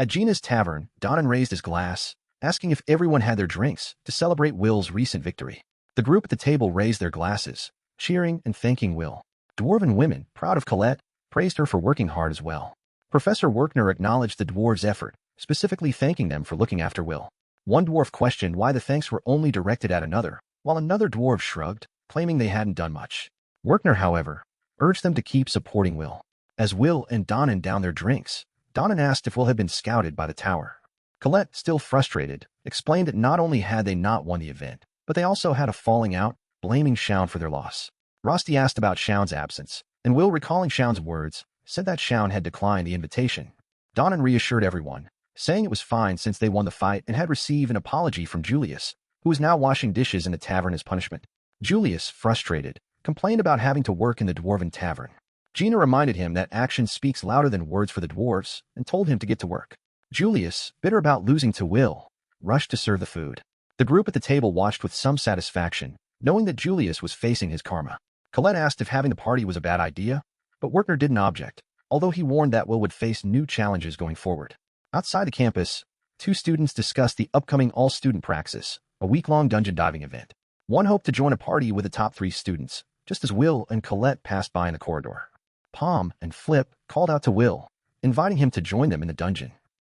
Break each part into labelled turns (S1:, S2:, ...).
S1: At Gina's tavern, Donnan raised his glass, asking if everyone had their drinks to celebrate Will's recent victory. The group at the table raised their glasses, cheering and thanking Will. Dwarven women, proud of Colette, praised her for working hard as well. Professor Werkner acknowledged the dwarves' effort, specifically thanking them for looking after Will. One dwarf questioned why the thanks were only directed at another, while another dwarf shrugged, claiming they hadn't done much. Werkner, however, urged them to keep supporting Will. As Will and Donnan downed their drinks, Donnan asked if Will had been scouted by the tower. Colette, still frustrated, explained that not only had they not won the event, but they also had a falling out, blaming Shaun for their loss. Rosti asked about Shaun's absence, and Will, recalling Shaun's words, said that Shaun had declined the invitation. Donnan reassured everyone, saying it was fine since they won the fight and had received an apology from Julius, who was now washing dishes in the tavern as punishment. Julius, frustrated, complained about having to work in the dwarven tavern. Gina reminded him that action speaks louder than words for the dwarves and told him to get to work. Julius, bitter about losing to Will, rushed to serve the food. The group at the table watched with some satisfaction, knowing that Julius was facing his karma. Colette asked if having the party was a bad idea, but Werkner didn't object, although he warned that Will would face new challenges going forward. Outside the campus, two students discussed the upcoming All-Student Praxis, a week-long dungeon diving event. One hoped to join a party with the top 3 students, just as Will and Colette passed by in the corridor. Palm and Flip called out to Will, inviting him to join them in the dungeon.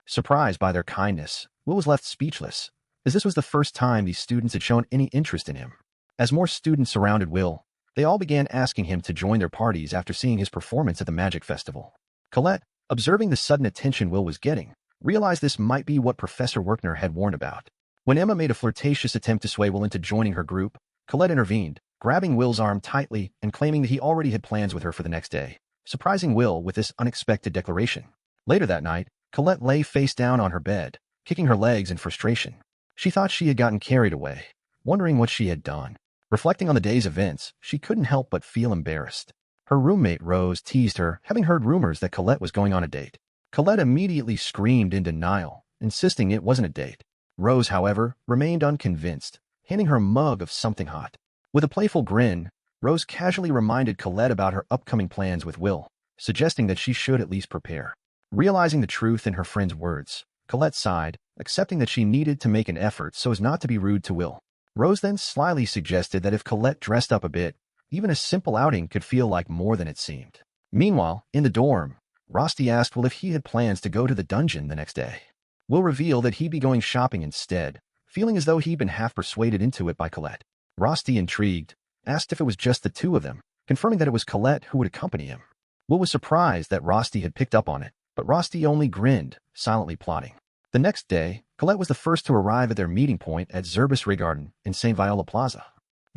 S1: Surprised by their kindness, Will was left speechless, as this was the first time these students had shown any interest in him. As more students surrounded Will, they all began asking him to join their parties after seeing his performance at the Magic Festival. Colette, observing the sudden attention Will was getting, realized this might be what Professor Werkner had warned about. When Emma made a flirtatious attempt to sway Will into joining her group, Colette intervened, grabbing Will's arm tightly and claiming that he already had plans with her for the next day, surprising Will with this unexpected declaration. Later that night, Colette lay face down on her bed, kicking her legs in frustration. She thought she had gotten carried away, wondering what she had done. Reflecting on the day's events, she couldn't help but feel embarrassed. Her roommate Rose teased her, having heard rumors that Colette was going on a date. Colette immediately screamed in denial, insisting it wasn't a date. Rose, however, remained unconvinced, handing her a mug of something hot. With a playful grin, Rose casually reminded Colette about her upcoming plans with Will, suggesting that she should at least prepare. Realizing the truth in her friend's words, Colette sighed, accepting that she needed to make an effort so as not to be rude to Will. Rose then slyly suggested that if Colette dressed up a bit, even a simple outing could feel like more than it seemed. Meanwhile, in the dorm, Rosti asked Will if he had plans to go to the dungeon the next day. Will revealed that he'd be going shopping instead, feeling as though he'd been half persuaded into it by Colette. Rosti, intrigued, asked if it was just the two of them, confirming that it was Colette who would accompany him. Will was surprised that Rosti had picked up on it, but Rosti only grinned, silently plotting. The next day, Colette was the first to arrive at their meeting point at Zerbus Regarden in St. Viola Plaza.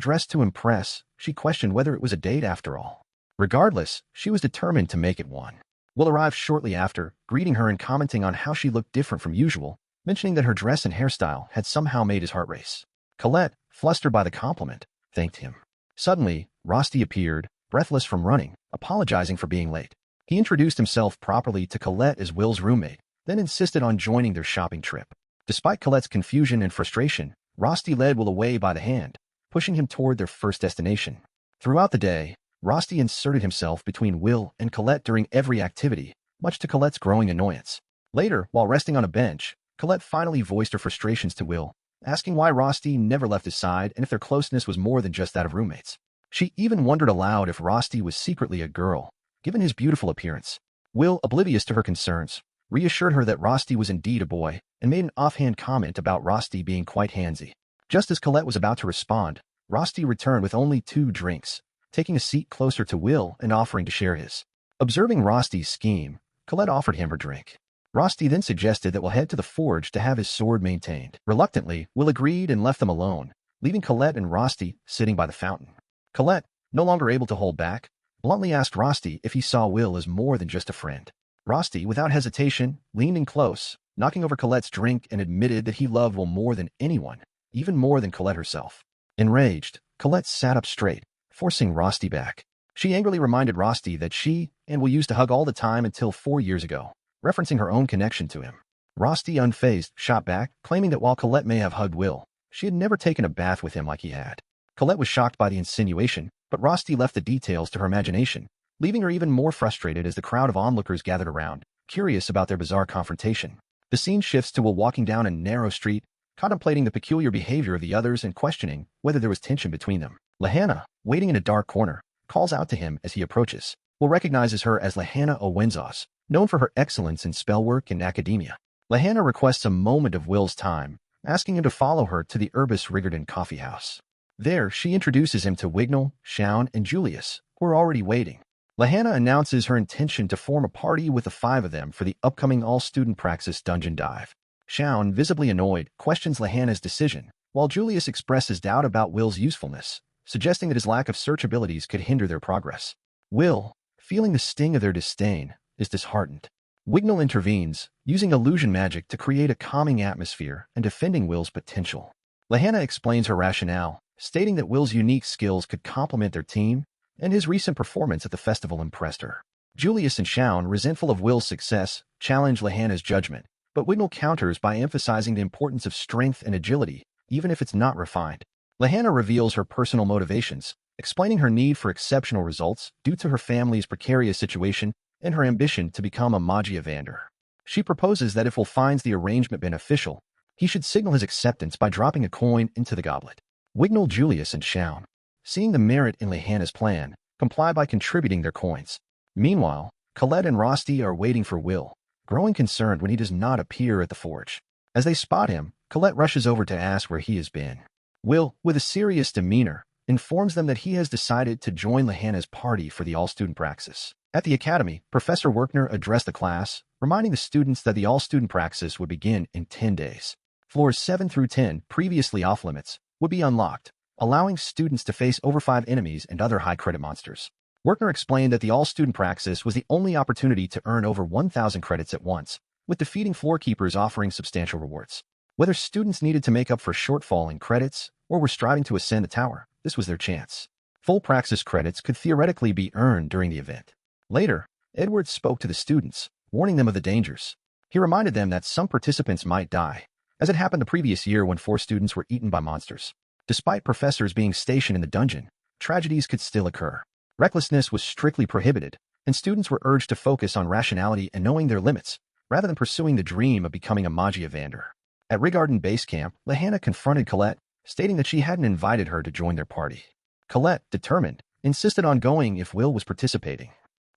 S1: Dressed to impress, she questioned whether it was a date after all. Regardless, she was determined to make it one. Will arrived shortly after, greeting her and commenting on how she looked different from usual, mentioning that her dress and hairstyle had somehow made his heart race. Colette, flustered by the compliment, thanked him. Suddenly, Rosti appeared, breathless from running, apologizing for being late. He introduced himself properly to Colette as Will's roommate, then insisted on joining their shopping trip. Despite Colette's confusion and frustration, Rosti led Will away by the hand, pushing him toward their first destination. Throughout the day, Rosti inserted himself between Will and Colette during every activity, much to Colette's growing annoyance. Later, while resting on a bench, Colette finally voiced her frustrations to Will, asking why Rosti never left his side and if their closeness was more than just that of roommates. She even wondered aloud if Rosti was secretly a girl, given his beautiful appearance. Will, oblivious to her concerns, reassured her that Rosti was indeed a boy and made an offhand comment about Rosti being quite handsy. Just as Colette was about to respond, Rosti returned with only 2 drinks, taking a seat closer to Will and offering to share his. Observing Rosti's scheme, Colette offered him her drink. Rosti then suggested that Will head to the forge to have his sword maintained. Reluctantly, Will agreed and left them alone, leaving Colette and Rosti sitting by the fountain. Colette, no longer able to hold back, bluntly asked Rosti if he saw Will as more than just a friend. Rosti, without hesitation, leaned in close, knocking over Colette's drink and admitted that he loved Will more than anyone, even more than Colette herself. Enraged, Colette sat up straight, forcing Rosti back. She angrily reminded Rosti that she and Will used to hug all the time until 4 years ago, referencing her own connection to him. Rosti, unfazed, shot back, claiming that while Colette may have hugged Will, she had never taken a bath with him like he had. Colette was shocked by the insinuation, but Rosti left the details to her imagination, leaving her even more frustrated as the crowd of onlookers gathered around, curious about their bizarre confrontation. The scene shifts to Will walking down a narrow street, contemplating the peculiar behavior of the others and questioning whether there was tension between them. Lahanna, waiting in a dark corner, calls out to him as he approaches. Will recognizes her as Lahanna Owenzos, known for her excellence in spellwork and academia. Lahanna requests a moment of Will's time, asking him to follow her to the Urbis Rigerton coffee house. There, she introduces him to Wignall, Shaun, and Julius, who are already waiting. Lahanna announces her intention to form a party with the 5 of them for the upcoming All-Student Praxis dungeon dive. Shaun, visibly annoyed, questions Lahanna's decision, while Julius expresses doubt about Will's usefulness, suggesting that his lack of search abilities could hinder their progress. Will, feeling the sting of their disdain, is disheartened. Wignall intervenes, using illusion magic to create a calming atmosphere and defending Will's potential. Lahanna explains her rationale, stating that Will's unique skills could complement their team, and his recent performance at the festival impressed her. Julius and Shaun, resentful of Will's success, challenge Lahanna's judgment, but Wignall counters by emphasizing the importance of strength and agility, even if it's not refined. Lahanna reveals her personal motivations, explaining her need for exceptional results due to her family's precarious situation and her ambition to become a Magiavander. She proposes that if Will finds the arrangement beneficial, he should signal his acceptance by dropping a coin into the goblet. Wignall, Julius, and Shaun, seeing the merit in Lahanna's plan, comply by contributing their coins. Meanwhile, Colette and Rosti are waiting for Will, growing concerned when he does not appear at the forge. As they spot him, Colette rushes over to ask where he has been. Will, with a serious demeanor, informs them that he has decided to join Lahanna's party for the All-Student Praxis. At the academy, Professor Werkner addressed the class, reminding the students that the All-Student Praxis would begin in 10 days. Floors 7 through 10, previously off-limits, would be unlocked, allowing students to face over 5 enemies and other high-credit monsters. Werkner explained that the All-Student Praxis was the only opportunity to earn over 1,000 credits at once, with defeating floor keepers offering substantial rewards. Whether students needed to make up for shortfall in credits or were striving to ascend the tower, this was their chance. Full Praxis credits could theoretically be earned during the event. Later, Edwards spoke to the students, warning them of the dangers. He reminded them that some participants might die, as had happened the previous year when 4 students were eaten by monsters. Despite professors being stationed in the dungeon, tragedies could still occur. Recklessness was strictly prohibited, and students were urged to focus on rationality and knowing their limits, rather than pursuing the dream of becoming a Magiavander. At Rigerton Base Camp, Lahanna confronted Colette, stating that she hadn't invited her to join their party. Colette, determined, insisted on going if Will was participating.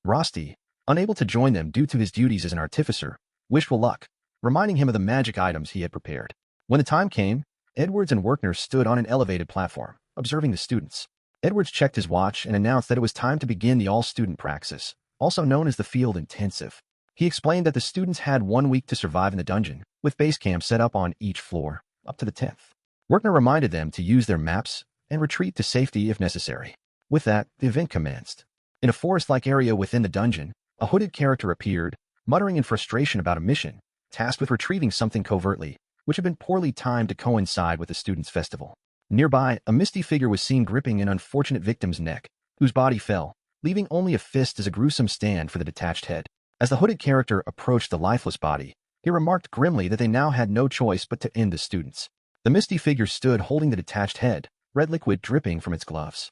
S1: Rosti, unable to join them due to his duties as an artificer, wished Will luck, reminding him of the magic items he had prepared. When the time came, Edwards and Werkner stood on an elevated platform, observing the students. Edwards checked his watch and announced that it was time to begin the All-Student Praxis, also known as the Field Intensive. He explained that the students had 1 week to survive in the dungeon, with base camp set up on each floor, up to the 10th. Werkner reminded them to use their maps and retreat to safety if necessary. With that, the event commenced. In a forest-like area within the dungeon, a hooded character appeared, muttering in frustration about a mission, tasked with retrieving something covertly, which had been poorly timed to coincide with the students' festival. Nearby, a misty figure was seen gripping an unfortunate victim's neck, whose body fell, leaving only a fist as a gruesome stand for the detached head. As the hooded character approached the lifeless body, he remarked grimly that they now had no choice but to end the students. The misty figure stood holding the detached head, red liquid dripping from its gloves.